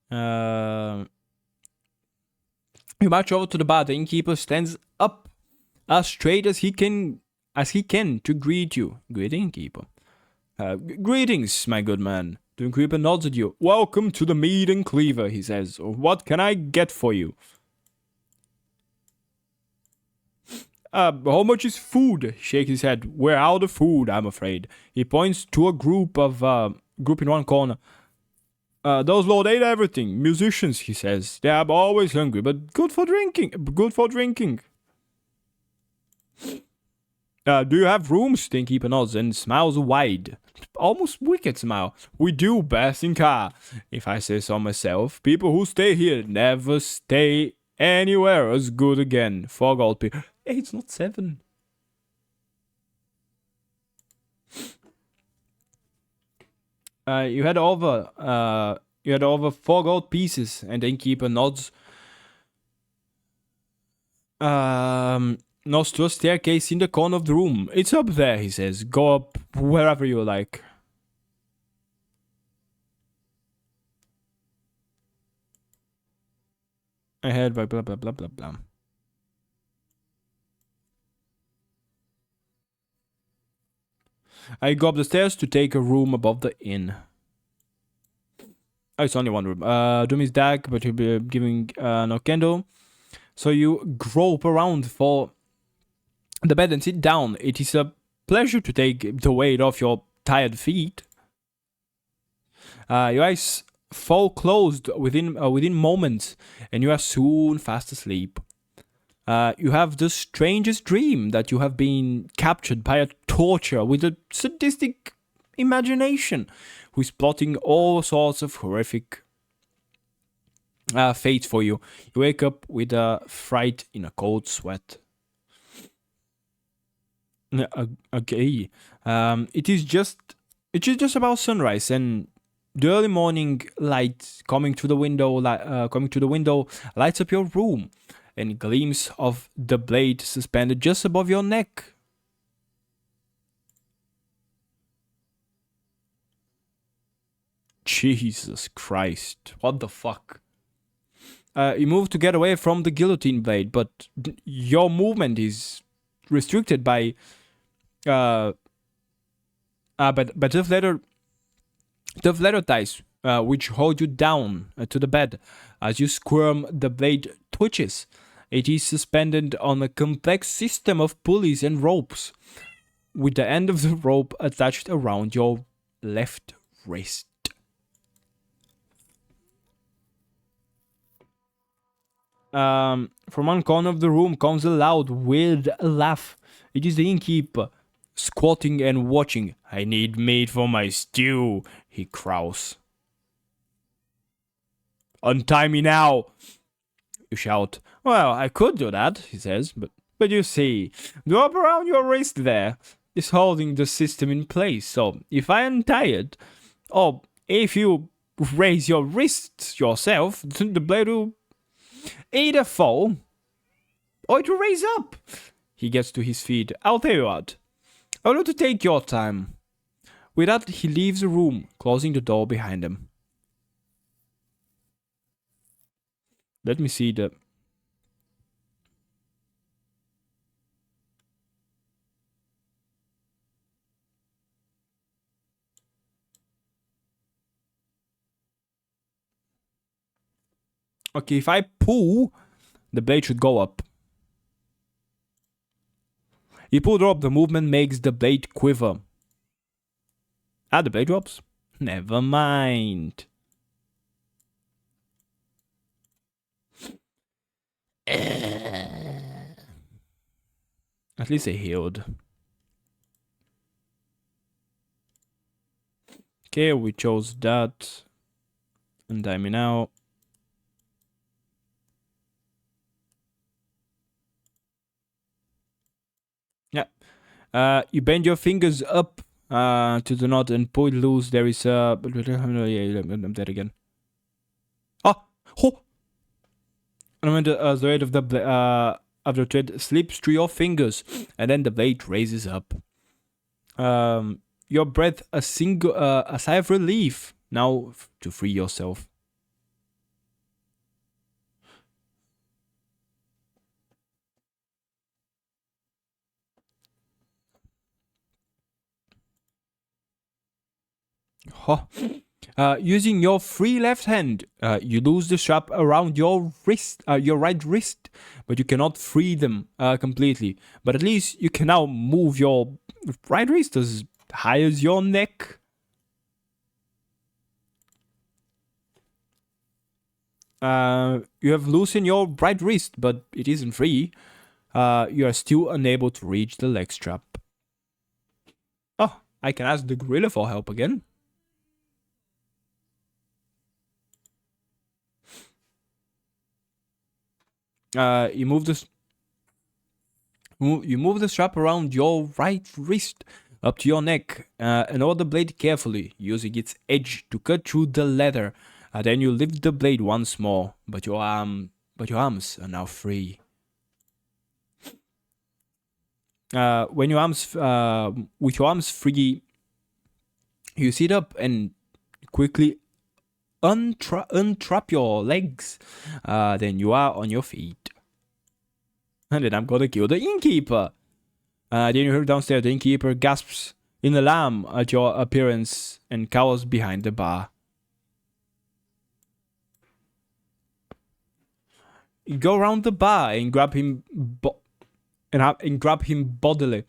Speaker 1: You march over to the bar. The innkeeper stands up as straight as he can to greet you. Greet innkeeper. Greetings, my good man. The innkeeper nods at you. Welcome to the Mead and Cleaver, he says. What can I get for you? How much is food? He shakes his head. We're out of food, I'm afraid. He points to a group in one corner. Those Lord ate everything. Musicians, he says. They are always hungry, but good for drinking. Do you have rooms? The innkeeper nods and smiles wide. Almost wicked smile. We do best in car, if I say so myself. People who stay here never stay anywhere as good again. 4 gold per. Hey, it's not 7. You had over 4 gold pieces, and the innkeeper nods. Nods to a staircase in the corner of the room. It's up there, he says. Go up wherever you like. Ahead by blah blah blah blah blah. I go up the stairs to take a room above the inn. Oh, it's only one room. Doom is dark, but he'll be giving no candle. So you grope around for the bed and sit down. It is a pleasure to take the weight off your tired feet. Your eyes fall closed within moments, and you are soon fast asleep. You have the strangest dream that you have been captured by a torturer with a sadistic imagination who is plotting all sorts of horrific fates for you. You wake up with a fright in a cold sweat. Okay. It is just about sunrise, and the early morning light coming to the window lights up your room, and gleams of the blade suspended just above your neck. Jesus Christ, what the fuck? You move to get away from the guillotine blade, but your movement is restricted by tough leather ties, which hold you down to the bed. As you squirm, the blade twitches. It is suspended on a complex system of pulleys and ropes, with the end of the rope attached around your left wrist. From one corner of the room comes a loud, weird laugh. It is the innkeeper, squatting and watching. I need meat for my stew, he growls. Untie me now, you shout. Well, I could do that, he says, but you see, the rope around your wrist there is holding the system in place, so if I untie it, or if you raise your wrist yourself, the blade will either fall or it will raise up. he gets to his feet. I'll tell you what. I want to take your time. With that, he leaves the room, closing the door behind him. Let me see the... Okay, if I pull, the blade should go up. You pull drop, the movement makes the blade quiver. Ah, the blade drops? Never mind. At least they healed. Okay, we chose that. Untie me now. Yeah. You bend your fingers up to the knot and pull it loose. There is a... I'm dead again. Oh! And when the thread of the thread slips through your fingers, and then the blade raises up. Your breath a sigh of relief. Now to free yourself. Huh. Using your free left hand, you lose the strap around your wrist, your right wrist, but you cannot free them completely. But at least you can now move your right wrist as high as your neck. You have loosened your right wrist, but it isn't free. You are still unable to reach the leg strap. Oh, I can ask the gorilla for help again. You move the strap around your right wrist up to your neck and hold the blade carefully, using its edge to cut through the leather. Then you lift the blade once more, but your arms are now free. With your arms free, you sit up and quickly untrap your legs. Then you are on your feet. And then I'm gonna kill the innkeeper. Then you hear downstairs the innkeeper gasps in alarm at your appearance and cowers behind the bar. You go around the bar and grab him bodily.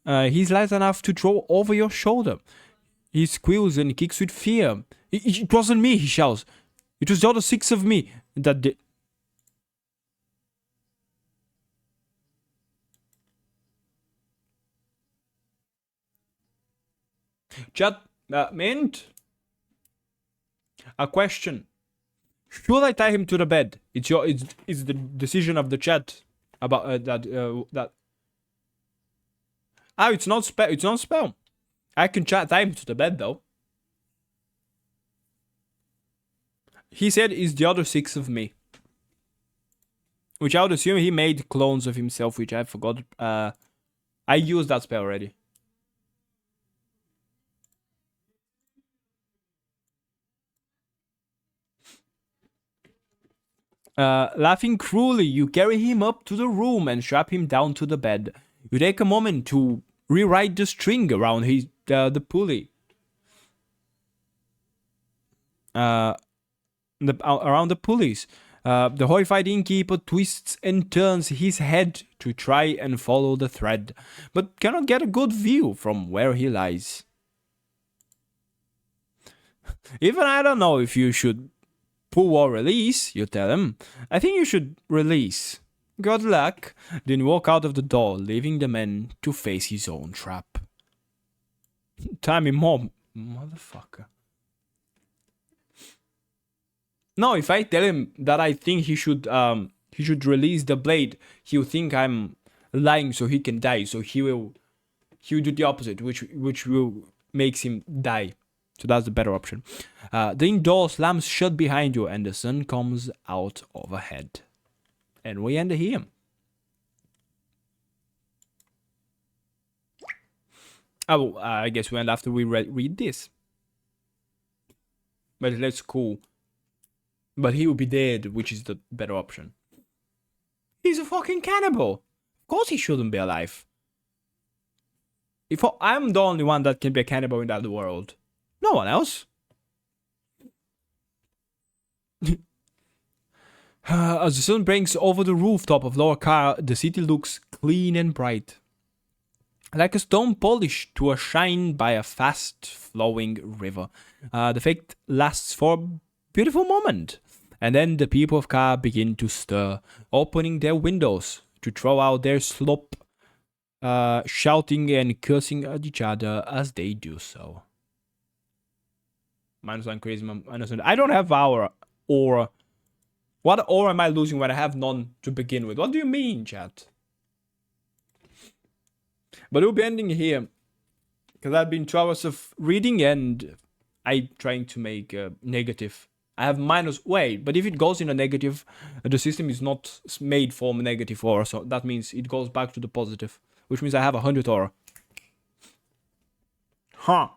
Speaker 1: He's light enough to throw over your shoulder. He squeals and kicks with fear. It wasn't me, he shouts. It was the other 6 of me that did. Chat, Mint? A question. Should I tie him to the bed? It's the decision of the chat about that. Ah, it's not spell. It's not spell. I can tie him to the bed though. He said it's the other 6 of me. Which I would assume he made clones of himself, which I forgot. I used that spell already. Laughing cruelly, you carry him up to the room and strap him down to the bed. You take a moment to rewrite the string around the pulley. Around the pulleys. The horrified innkeeper twists and turns his head to try and follow the thread, but cannot get a good view from where he lies. Even I don't know if you should pull or release, you tell him. I think you should release. Good luck. Then walk out of the door, leaving the man to face his own trap. Time him more, motherfucker. No, if I tell him that I think he should release the blade, he'll think I'm lying so he can die. So he'll do the opposite, which will makes him die. So that's the better option. The indoor slams shut behind you and the sun comes out overhead. And we end here. Oh, I guess we end after we read this. But that's cool. But he will be dead, which is the better option. He's a fucking cannibal. Of course he shouldn't be alive. If I'm the only one that can be a cannibal in that world, no one else. As the sun breaks over the rooftop of Lower Car, the city looks clean and bright. Like a stone polished to a shine by a fast-flowing river. The effect lasts for a beautiful moment, and then the people of Car begin to stir, opening their windows to throw out their slop, shouting and cursing at each other as they do so. -1 crazy, -1. I don't have aura. What aura am I losing when I have none to begin with? What do you mean, chat? But we'll be ending here. Because I've been 2 hours of reading and I trying to make a negative. I have minus. Wait, but if it goes in a negative, the system is not made for negative aura. So that means it goes back to the positive. Which means I have 100 aura. Huh.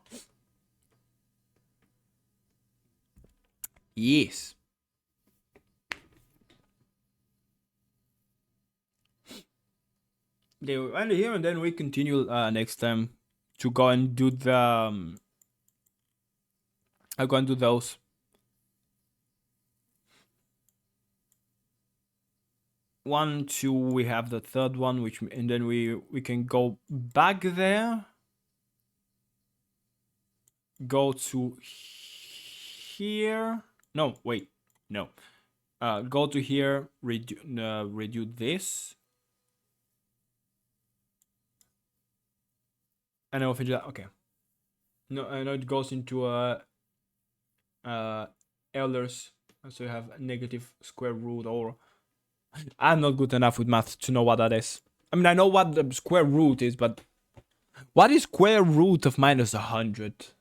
Speaker 1: Yes. They will end here and then we continue next time to go and do the. I'll go and do those. One, two, we have the third one, which and then we can go back there. Go to here. No, wait, no. Go to here. Redo this. I know if it okay. No, I know it goes into Elders, so you have negative square root or. I'm not good enough with math to know what that is. I mean, I know what the square root is, but what is square root of -100?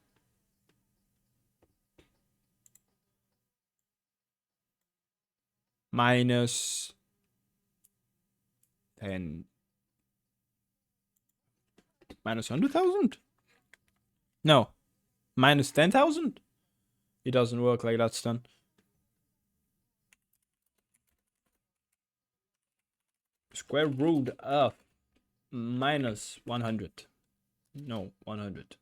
Speaker 1: Minus 10. Minus 100,000? No. Minus 10,000? It doesn't work like that, Stan. Square root of -100. No, 100.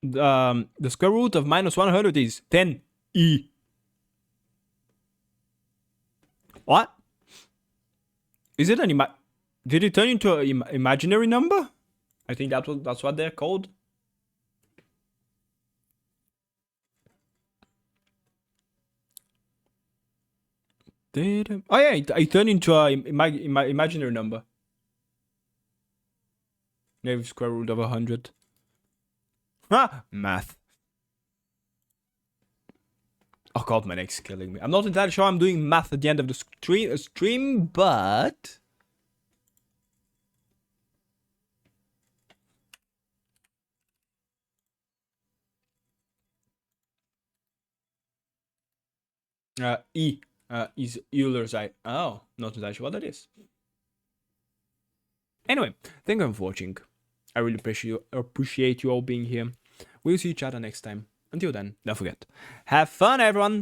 Speaker 1: The square root of -100 is 10e. What? Is it an did it turn into an imaginary number? I think that's what they're called. Oh yeah, it turned into an imaginary number. Negative square root of 100. Ah, math. Oh god, my neck's killing me. I'm not entirely sure I'm doing math at the end of the stream, but E is Euler's I. Oh, not entirely sure what that is. Anyway, thank you for watching. I really appreciate you all being here. We'll see each other next time. Until then, don't forget, have fun, everyone!